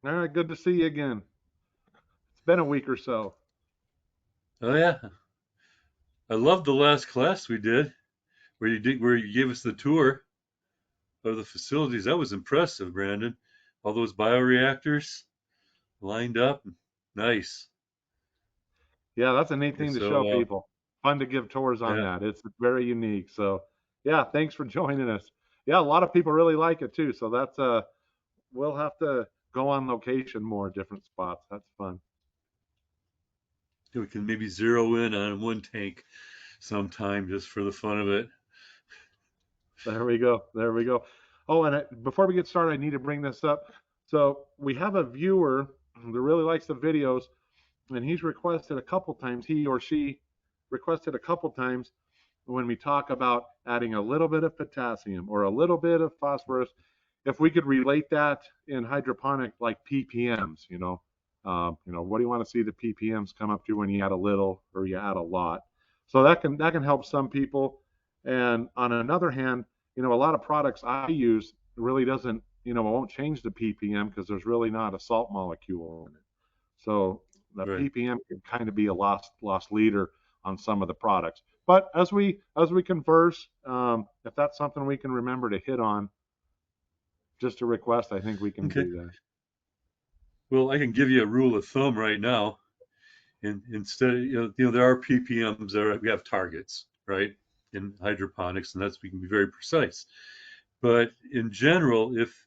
All right, good to see you again. It's been a week or so. Oh yeah, I loved the last class we did where you gave us the tour of the facilities. That was impressive, Brandon. All those bioreactors lined up, nice. Yeah, that's a neat And thing to show so people. Fun to give tours on yeah, that. It's very unique. So, yeah, thanks for joining us. Yeah, a lot of people really like it too. So that's we'll have to go on location more, different spots. That's fun. we can maybe zero in on one tank sometime just for the fun of it. There we go. There we go. Oh, and before we get started, I need to bring this up. So we have a viewer that really likes the videos, and he's requested a couple times. He or she requested a couple times when we talk about adding a little bit of potassium or a little bit of phosphorus, if we could relate that in hydroponic like PPMs, what do you want to see the PPMs come up to when you add a little or you add a lot? So that can help some people. And on another hand, a lot of products I use really doesn't, it won't change the PPM because there's really not a salt molecule in it. So the Right. PPM can kind of be a lost leader on some of the products. But as we converse, if that's something we can remember to hit on, just a request, I think we can Okay. do that. Well, I can give you a rule of thumb right now. And instead, there are PPMs there. We have targets, right, in hydroponics, and that's we can be very precise. But in general, if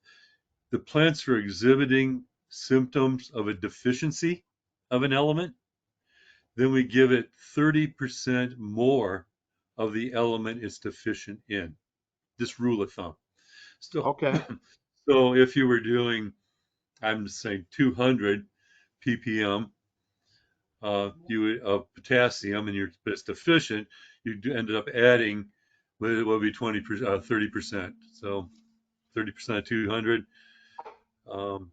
the plants are exhibiting symptoms of a deficiency of an element, then we give it 30% more of the element it's deficient in. This rule of thumb. So, Okay. so if you were doing, I'm just saying 200 ppm of potassium and but it's deficient, you ended up adding what would be 30%. So 30% of 200, 30%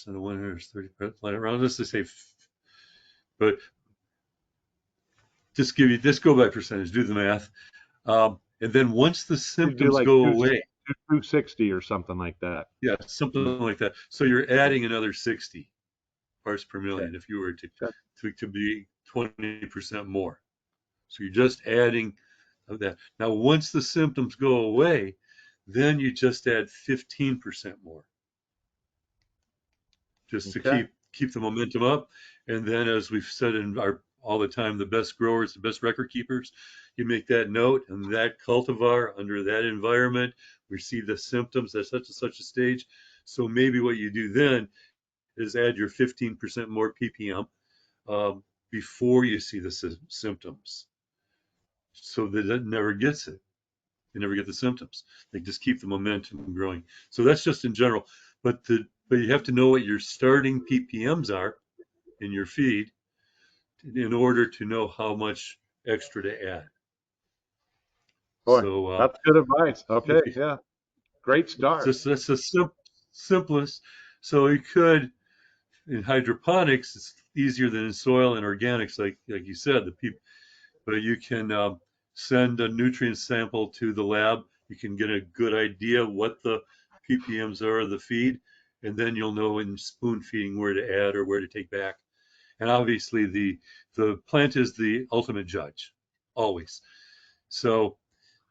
of 100 is 30%. Around, let's just say, but just go by percentage, do the math. And then once the You do symptoms like go away, 260 or something like that. yeah, something like that. So you're adding another 60 parts per Okay. million if you were Okay. to be 20% more. So you're just adding of that. Now, once the symptoms go away, then you just add 15% more, just to Okay. keep the momentum up. And then, as we've said in our all the time, the best growers, the best record keepers, you make that note, and that cultivar under that environment, we see the symptoms at such and such a stage. So maybe what you do then is add your 15% more ppm before you see the symptoms, so that it never gets it. They never get the symptoms. They just keep the momentum growing. So that's just in general. But you have to know what your starting ppms are in your feed in order to know how much extra to add. Boy, So that's good advice. if Okay. you, Yeah. Great start. just that's the simplest. So you could in hydroponics, it's easier than in soil and organics, like you said. But you can send a nutrient sample to the lab. You can get a good idea what the ppms are of the feed, and then you'll know in spoon feeding where to add or where to take back. And obviously, the plant is the ultimate judge, always. So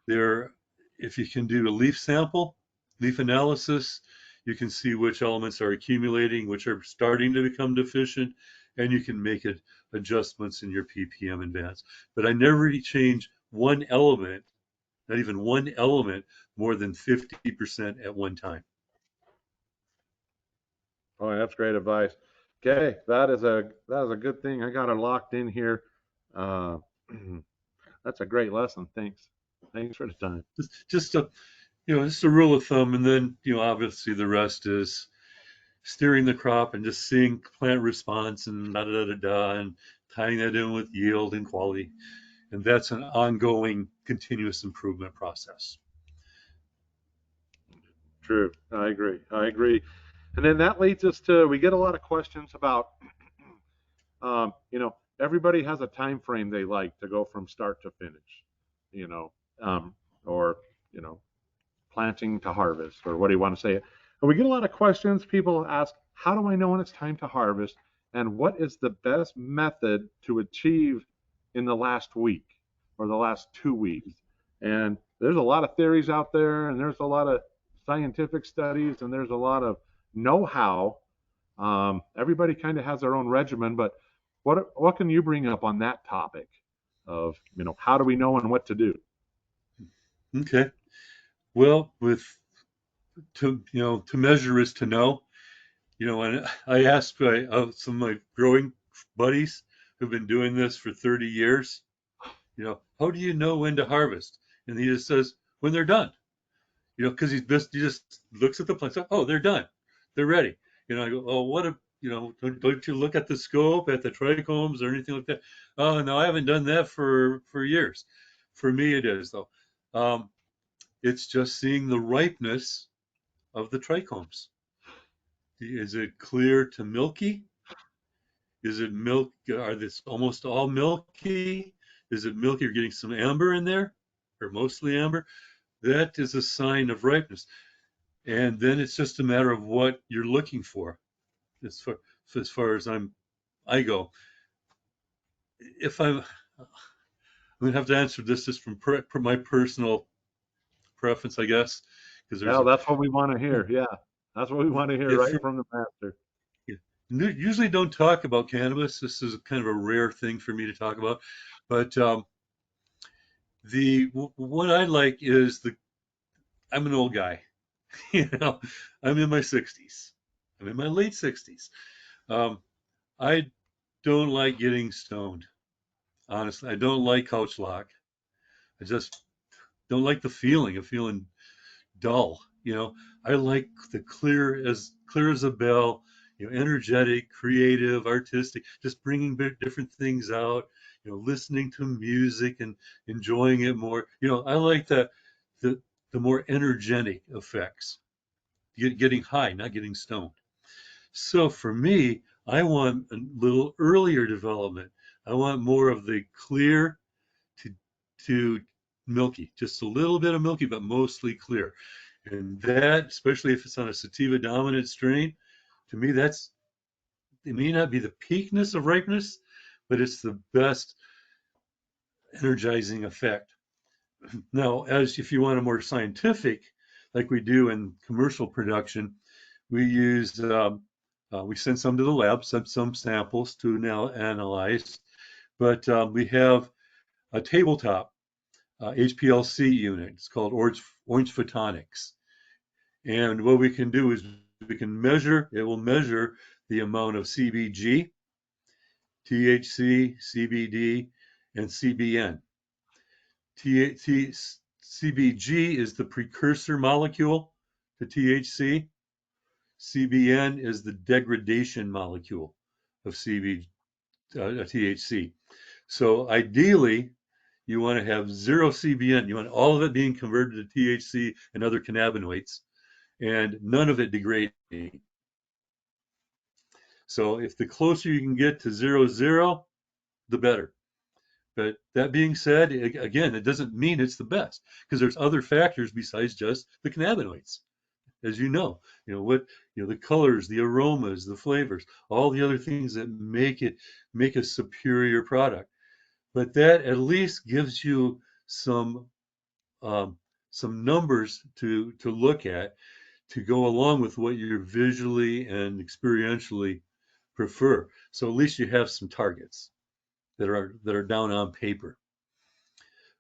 there, if you can do a leaf sample, leaf analysis, you can see which elements are accumulating, which are starting to become deficient, and you can make it adjustments in your ppm and bands. But I never really change one element, not even one element, more than 50% at one time. Boy, that's great advice. Okay, that is a good thing. I got it locked in here. Uh, that's a great lesson. Thanks. Thanks for the time. Just a just a rule of thumb, and then obviously the rest is steering the crop and just seeing plant response and da da da da, and tying that in with yield and quality. And that's an ongoing, continuous improvement process. True. I agree. I agree. And then that leads us to we get a lot of questions about everybody has a time frame they like to go from start to finish, you know, or you know, planting to harvest, or what do you want to say? And we get a lot of questions. People ask, how do I know when it's time to harvest? And what is the best method to achieve in the last week or the last 2 weeks? And there's a lot of theories out there, and there's a lot of scientific studies, and there's a lot of know how. Everybody kind of has their own regimen, but what can you bring up on that topic of, how do we know and what to do? Okay. Well, with to measure is to know. And I asked some of my growing buddies who've been doing this for 30 years, how do you know when to harvest? And he just says, when they're done, because he just looks at the plants. Oh, they're done. They're ready. I go, oh, what a, don't you look at the scope, at the trichomes or anything like that? Oh, no, I haven't done that for years. For me, it is though. Um, it's just seeing the ripeness of the trichomes. Is it clear to milky? Is it milk? Are this almost all milky? Is it milky? You're getting some amber in there, or mostly amber. That is a sign of ripeness. And then it's just a matter of what you're looking for. As far as I go, if I'm gonna have to answer this just from my personal preference, I guess, because Yeah, that's what we want to hear. Yeah, that's what we want to hear if right from the master. usually don't talk about cannabis. This is kind of a rare thing for me to talk about, but the what I like is I'm an old guy. you know, I'm in my 60s. I'm in my late 60s. Um, I don't like getting stoned. Honestly, I don't like couch lock. I just don't like the feeling of feeling dull. I like the clear as a bell. Energetic, creative, artistic, just bringing different things out. Listening to music and enjoying it more. I like the the more energetic effects. Getting high, not getting stoned. So for me, I want a little earlier development. I want more of the clear to to milky, just a little bit of milky, but mostly clear. And that, especially if it's on a sativa dominant strain, to me, it may not be the peakness of ripeness, but it's the best energizing effect. Now, as if you want a more scientific, like we do in commercial production, we send some to the lab, send some samples to now analyze, but we have a tabletop HPLC unit. It's called Orange Photonics. And what we can do is it will measure the amount of CBG, THC, CBD, and CBN. CBG is the precursor molecule to THC. CBN is the degradation molecule of THC. So ideally, you want to have zero CBN. You want all of it being converted to THC and other cannabinoids, and none of it degrading. So if the closer you can get to 0, 0, the better. But that being said, again, it doesn't mean it's the best because there's other factors besides just the cannabinoids. As the colors, the aromas, the flavors, all the other things that make a superior product. But that at least gives you um, some numbers to look at to go along with what you visually and experientially prefer. So at least you have some targets that are down on paper.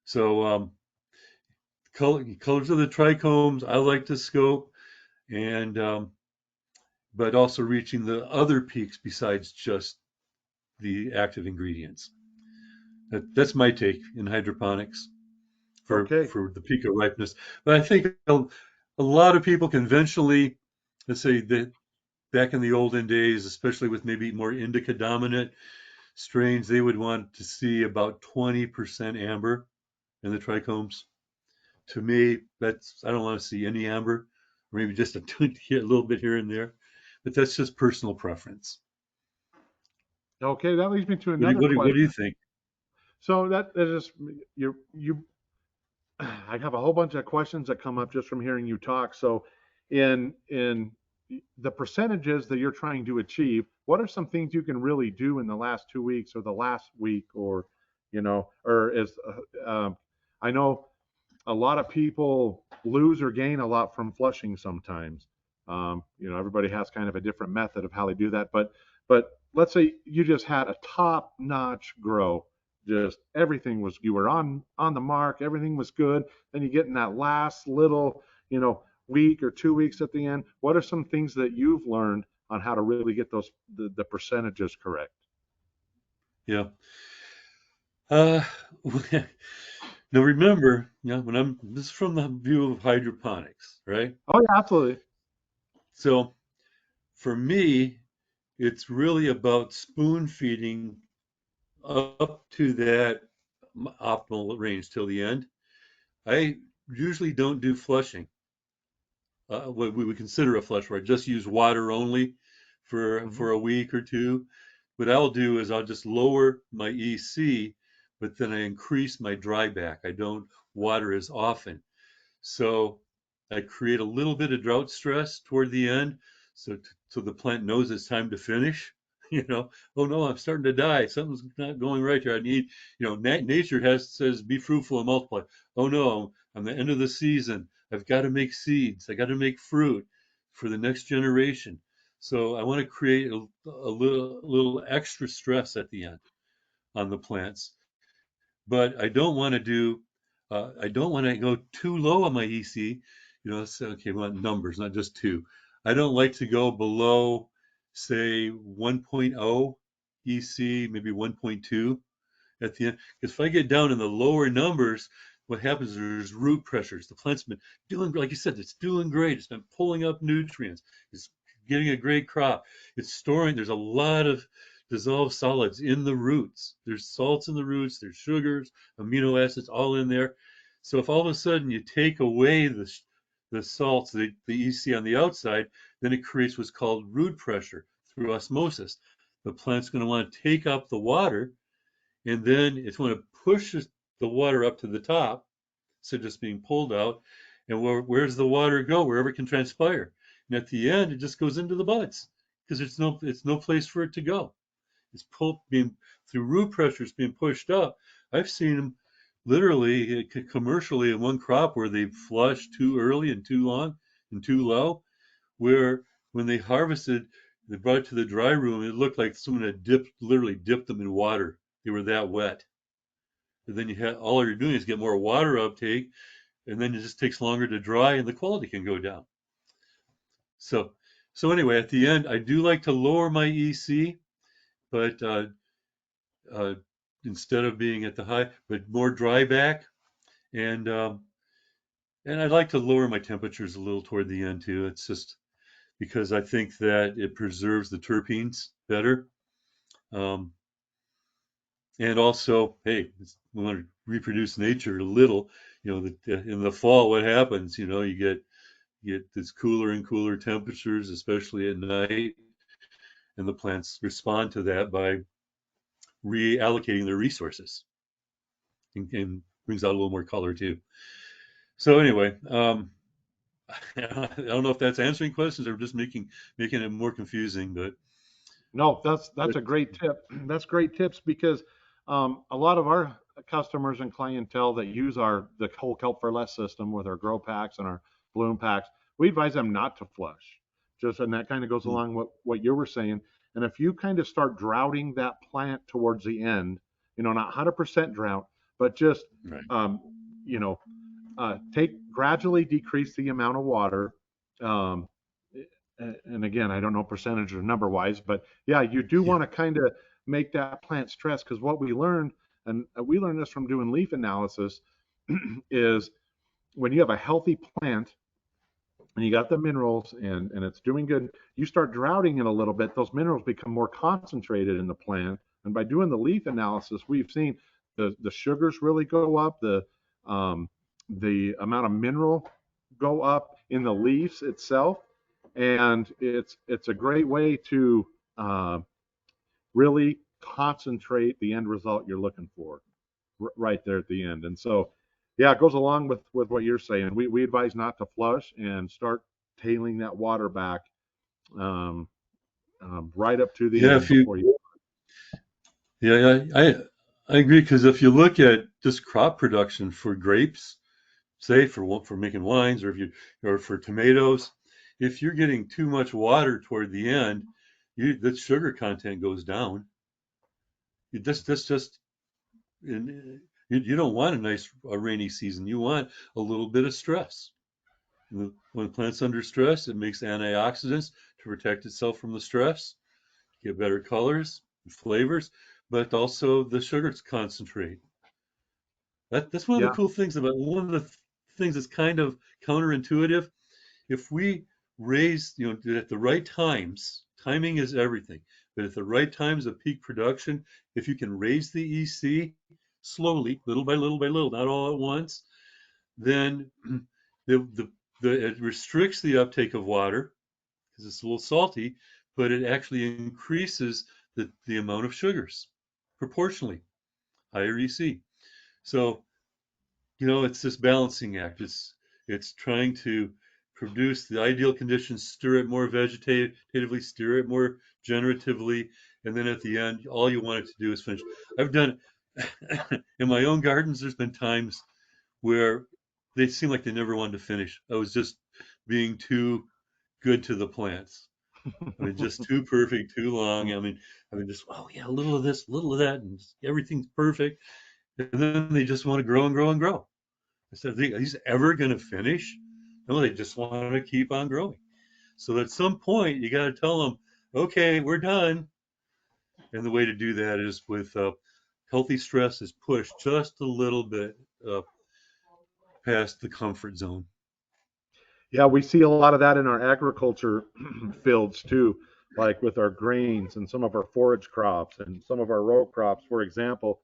So colors of the trichomes, I like to scope, and but also reaching the other peaks besides just the active ingredients. That's my take in hydroponics Okay. for the peak of ripeness. But I think a lot of people conventionally, let's say that back in the olden days, especially with maybe more indica dominant strains, they would want to see about 20% amber in the trichomes. To me, I don't want to see any amber, or maybe just a little bit here and there, but that's just personal preference. Okay, that leads me to What do you, another what do, what question. do you think? So that is you. I have a whole bunch of questions that come up just from hearing you talk. So in the percentages that you're trying to achieve, what are some things you can really do in the last 2 weeks or the last week, or or is I know a lot of people lose or gain a lot from flushing sometimes. Everybody has kind of a different method of how they do that, but let's say you just had a top notch grow, just everything was, you were on the mark, everything was good. Then you get in that last little, week or 2 weeks at the end. What are some things that you've learned on how to really get the percentages correct? Yeah. Uh, now remember, this is from the view of hydroponics, right? Oh yeah, absolutely. So for me, it's really about spoon feeding up to that optimal range till the end. I usually don't do flushing, what we would consider a flush, where I just use water only Hmm. for a week or two. What I'll do is I'll just lower my EC, but then I increase my dry back. I don't water as often. So I create a little bit of drought stress toward the end, so the plant knows it's time to finish. Oh no, I'm starting to die. Something's not going right here. I need, nature says be fruitful and multiply. Oh no, I'm the end of the season. I've got to make seeds. I got to make fruit for the next generation. So I want to create a little extra stress at the end on the plants, but I don't want to go too low on my EC. It's okay, we want numbers, not just two. I don't like to go below, say, 1.0 EC, maybe 1.2 at the end. Because if I get down in the lower numbers, what happens is there's root pressures. The plant's been doing, like you said, it's doing great. It's been pulling up nutrients. It's getting a great crop. It's storing, there's a lot of dissolved solids in the roots. There's salts in the roots, there's sugars, amino acids all in there. So if all of a sudden you take away the salts, the EC on the outside, then it creates what's called root pressure through osmosis. The plant's going to want to take up the water, and then it's going to push the water up to the top, so just being pulled out. And where's the water go? Wherever it can transpire. And at the end, it just goes into the buds because it's no place for it to go. It's pulled being through root pressure. It's being pushed up. I've seen them literally commercially in one crop where they flushed too early and too long and too low, where when they harvested, they brought it to the dry room. It looked like someone had literally dipped them in water. They were that wet. And then all you're doing is get more water uptake, and then it just takes longer to dry, and the quality can go down. So, so anyway, at the end, I do like to lower my EC, but uh, instead of being at the high, but more dry back, and um, and I like to lower my temperatures a little toward the end too. It's just because I think that it preserves the terpenes better. Um, and also, hey, we want to reproduce nature a little. In the fall, what happens? You get this cooler and cooler temperatures, especially at night, and the plants respond to that by reallocating their resources, and brings out a little more color too. So anyway, I don't know if that's answering questions or just making it more confusing, No, that's but a great tip. That's great tips because a lot of our customers and clientele that use the whole Kelp4less system with our grow packs and our bloom packs, we advise them not to flush. Just, and that kind of goes along with what you were saying. And if you kind of start droughting that plant towards the end, not 100% drought, but just right, um, you know, take gradually decrease the amount of water. Um, and again, I don't know percentage or number wise, but yeah, you do yeah, want to kind of make that plant stress, because what we learned, and we learned this from doing leaf analysis, is when you have a healthy plant and you got the minerals and it's doing good, you start droughting it a little bit, those minerals become more concentrated in the plant. And by doing the leaf analysis, we've seen the sugars really go up, um, the amount of mineral go up in the leaves itself, and it's a great way to really concentrate the end result you're looking for right there at the end. And so, yeah, it goes along with what you're saying. We advise not to flush and start tailing that water back um, right up to the Yeah, end if you before you. yeah, I agree because if you look at just crop production for grapes, say for making wines, or if you or for tomatoes, if you're getting too much water toward the end, the sugar content goes down. That's just you don't want a rainy season. You want a little bit of stress. When the plant's under stress, it makes antioxidants to protect itself from the stress, get better colors and flavors, but also the sugars concentrate. That's one of Yeah, the cool things about one of the things that's kind of counterintuitive. If we raise, at the right times, timing is everything, but at the right times of peak production, if you can raise the EC slowly, little by little by little, not all at once, then the, the, it restricts the uptake of water because it's a little salty, but it actually increases the amount of sugars proportionally, higher EC. So it's this balancing act. It's trying to produce the ideal conditions, stir it more vegetatively, stir it more generatively, and then at the end, all you want it to do is finish. I've done in my own gardens. There's been times where they seem like they never wanted to finish. I was just being too good to the plants. I mean, just too perfect, too long. I mean, just oh yeah, a little of this, a little of that, and everything's perfect. And then they just want to grow and grow and grow. I said, are these ever going to finish? No, they just want to keep on growing. So at some point, you got to tell them, okay, we're done. And the way to do that is with healthy stress is pushed just a little bit past the comfort zone. yeah, we see a lot of that in our agriculture fields too, like with our grains and some of our forage crops and some of our row crops, for example,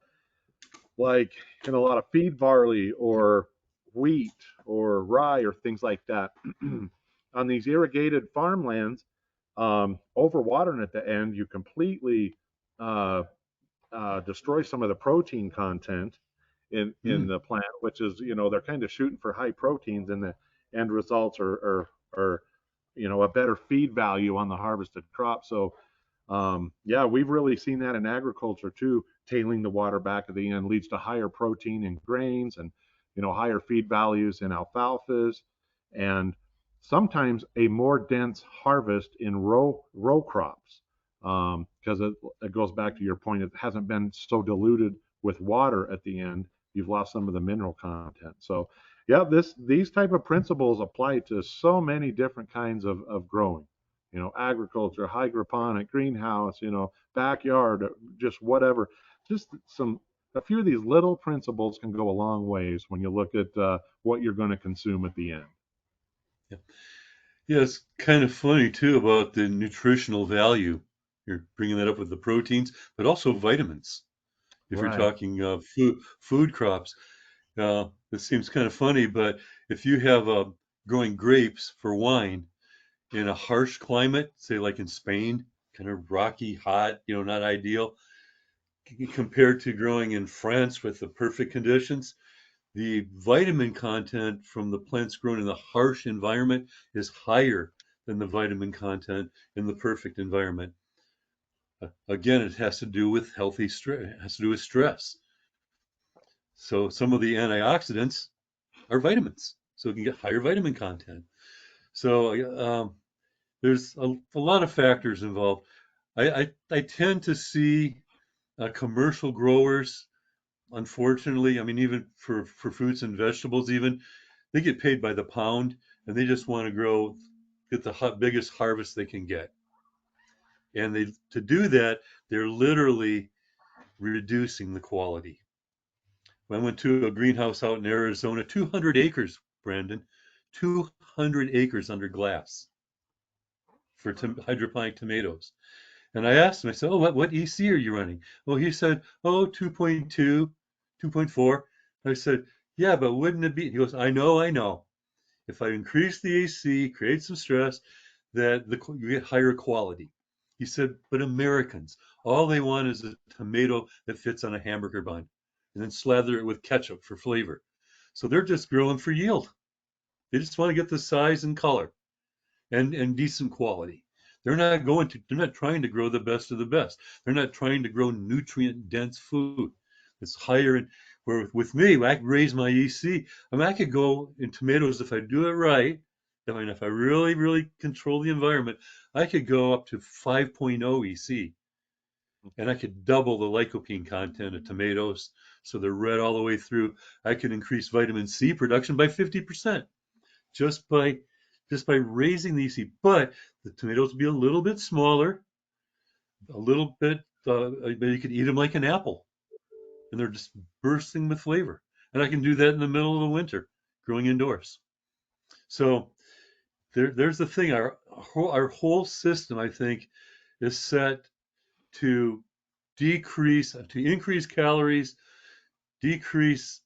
like in a lot of feed barley or wheat or rye or things like that. On these irrigated farmlands, overwatering at the end, you completely uh, destroy some of the protein content in Mm, the plant, which is they're kind of shooting for high proteins, and the end results are a better feed value on the harvested crop. So yeah, we've really seen that in agriculture too. Tailing the water back at the end leads to higher protein in grains and higher feed values in alfalfas, and sometimes a more dense harvest in row crops because it goes back to your point. It hasn't been so diluted with water at the end. You've lost some of the mineral content. So yeah, these type of principles apply to so many different kinds of growing, agriculture, hydroponic, greenhouse, backyard, just whatever. Just a few of these little principles can go a long ways when you look at what you're going to consume at the end. yeah. Yeah, it's kind of funny too about the nutritional value. You're bringing that up with the proteins, but also vitamins. If you're Right. talking food crops, this seems kind of funny, but if you have growing grapes for wine in a harsh climate, say like in Spain, kind of rocky, hot, not ideal, compared to growing in France with the perfect conditions, the vitamin content from the plants grown in the harsh environment is higher than the vitamin content in the perfect environment. Again, it has to do with healthy stress. It has to do with stress. So some of the antioxidants are vitamins, so it can get higher vitamin content. So there's a lot of factors involved. I tend to see commercial growers, unfortunately, I mean, even for fruits and vegetables, even they get paid by the pound, and they just want to get the biggest harvest they can get. And to do that, they're literally reducing the quality. I went to a greenhouse out in Arizona, 200 acres, Brandon, 200 acres under glass for hydroponic tomatoes. And I asked him, I said, oh, what EC are you running? Oh, he said, oh, 2.2, 2.4. I said, yeah, but wouldn't it be? He goes, I know, I know. If I increase the AC, create some stress, that you get higher quality. He said, but Americans, all they want is a tomato that fits on a hamburger bun and then slather it with ketchup for flavor. So they're just growing for yield. They just want to get the size and color. and decent quality. They're not trying to grow the best of the best. They're not trying to grow nutrient dense food. It's higher in where with me, I can raise my EC. I mean, I could go in tomatoes if I do it right. I mean, if I really, really control the environment, I could go up to 5.0 EC, and I could double the lycopene content of tomatoes, so they're red all the way through. I could increase vitamin C production by 50% just by raising the EC. But the tomatoes would be a little bit smaller, a little bit, but you could eat them like an apple, and they're just bursting with flavor. And I can do that in the middle of the winter, growing indoors. So there's the thing. Our whole system, I think, is set to increase calories, decrease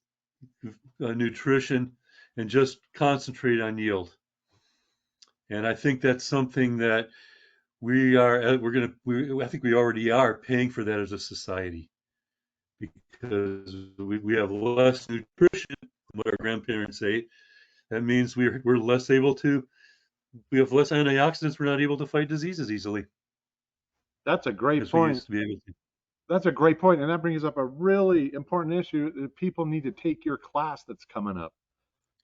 nutrition, and just concentrate on yield. And I think that's something that I think we already are paying for that as a society, because we have less nutrition than what our grandparents ate. That means we're less able to, we have less antioxidants. We're not able to fight diseases easily That's a great as we point. used to be able to. That's a great point, and that brings up a really important issue that people need to take your class that's coming up,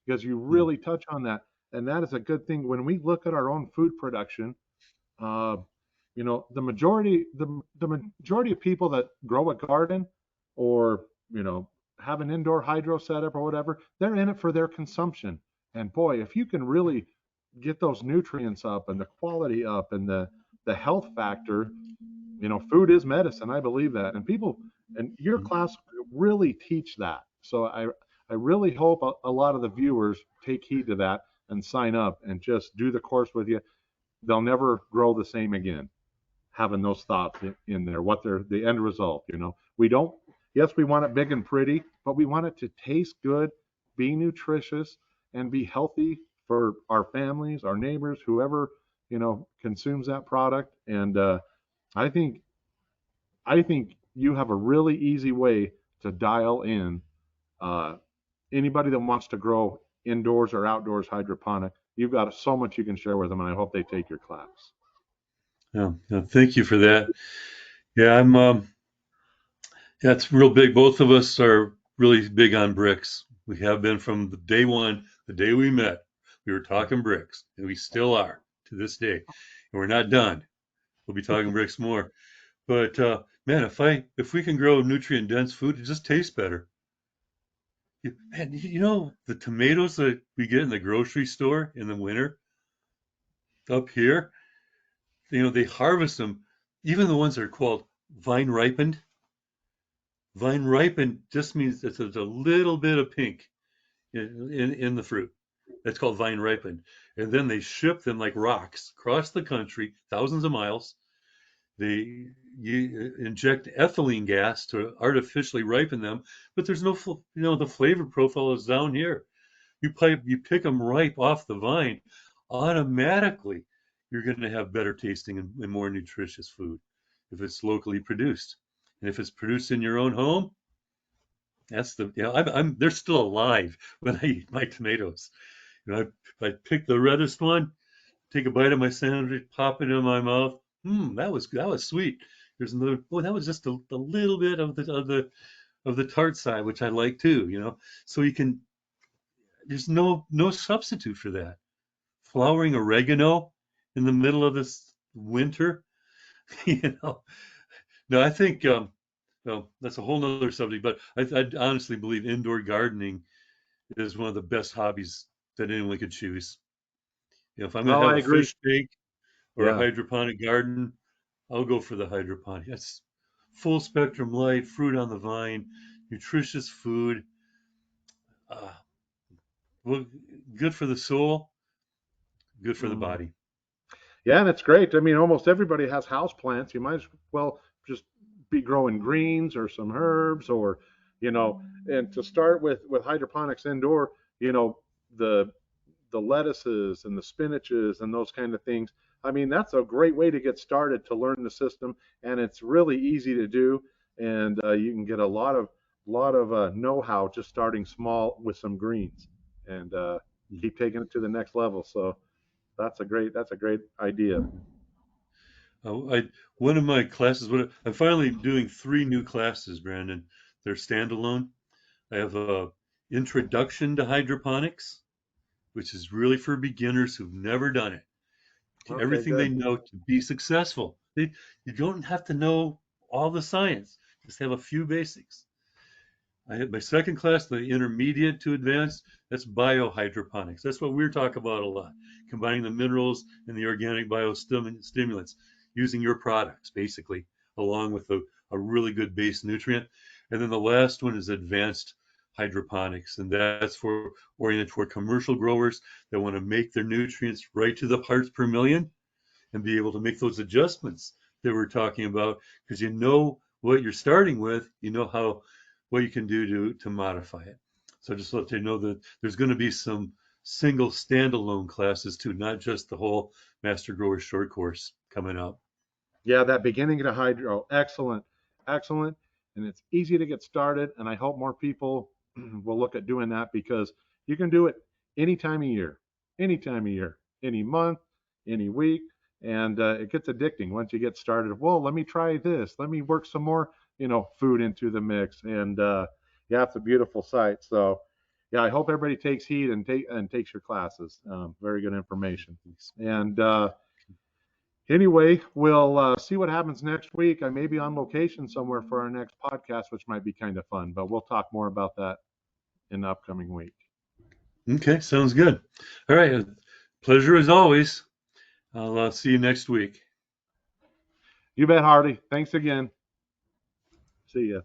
because you Yeah. really touch on that, and that is a good thing. When we look at our own food production, uh, the majority of people that grow a garden, or have an indoor hydro setup or whatever, they're in it for their consumption. And boy, if you can really get those nutrients up and the quality up and the health factor, food is medicine. I believe that, and your class really teach that. So I really hope a lot of the viewers take heed to that and sign up and just do the course with you. They'll never grow the same again, having those thoughts in there. What they're the end result. We don't. Yes, we want it big and pretty, but we want it to taste good, be nutritious, and be healthy for our families, our neighbors, whoever consumes that product. And I think I think you have a really easy way to dial in uh, anybody that wants to grow indoors or outdoors hydroponic. You've got so much you can share with them, and I hope they take your class. Yeah, yeah, thank you for that. Yeah, yeah, it's real big. Both of us are really big on bricks. We have been from the day one, the day we met. We were talking bricks, and we still are to this day. And we're not done. We'll be talking bricks more. But man, if we can grow nutrient dense food, it just tastes better. Man, the tomatoes that we get in the grocery store in the winter up here, they harvest them, even the ones that are called vine ripened. Vine ripened just means that there's a little bit of pink in the fruit. That's called vine ripened. And then they ship them like rocks across the country, thousands of miles. You inject ethylene gas to artificially ripen them, but there's no, the flavor profile is down here. You pick them ripe off the vine, automatically you're going to have better tasting and more nutritious food if it's locally produced. And if it's produced in your own home, that's they're still alive when I eat my tomatoes. I pick the reddest one, take a bite of my sandwich, pop it in my mouth. That was sweet. There's another. Oh, that was just a little bit of the tart side, which I like too. So you can. There's no substitute for that. Flowering oregano in the middle of this winter, you know. No, I think. Well, that's a whole nother subject, but I honestly believe indoor gardening is one of the best hobbies that anyone could choose. If I'm going Oh, to have I a agree. fish tank or a Yeah. hydroponic garden, I'll go for the hydroponic. That's full spectrum light, fruit on the vine, nutritious food. Uh, well, good for the soul, good for the Mhm. body. Yeah, and it's great. I mean, almost everybody has house plants. You might as well just be growing greens or some herbs, or you know, and to start with hydroponics indoor, you know, the the lettuces and the spinaches and those kind of things. I mean, that's a great way to get started to learn the system, and it's really easy to do, and you can get a lot of know-how just starting small with some greens, and keep taking it to the next level. So that's a great idea. One of my classes, I'm finally doing 3 new classes, Brandon. They're standalone. I have a introduction to hydroponics, which is really for beginners who've never done it. Okay, Everything they good. know to be successful. You don't have to know all the science. Just have a few basics. I had my second class, the intermediate to advanced. That's biohydroponics. That's what we're talking about a lot. Combining the minerals and the organic biostimulants, using your products basically, along with a really good base nutrient. And then the last one is advanced hydroponics, and that's for oriented toward commercial growers that want to make their nutrients right to the parts per million and be able to make those adjustments that we're talking about, because you know what you're starting with, you know how what you can do to modify it. So just let you know that there's going to be some single standalone classes too, not just the whole Master Grower short course coming up. Yeah, that beginning to hydro, excellent, excellent, and it's easy to get started. And I hope more people will look at doing that because you can do it any time of year, any month, any week, and it gets addicting once you get started. Well, let me try this. Let me work some more, food into the mix, and yeah, it's a beautiful sight. So, yeah, I hope everybody takes heed and takes your classes. Very good information, and. Anyway, we'll see what happens next week. I may be on location somewhere for our next podcast, which might be kind of fun, but we'll talk more about that in the upcoming week. Okay, sounds good. All right, pleasure as always. I'll see you next week. You bet, Hardy. Thanks again. See ya.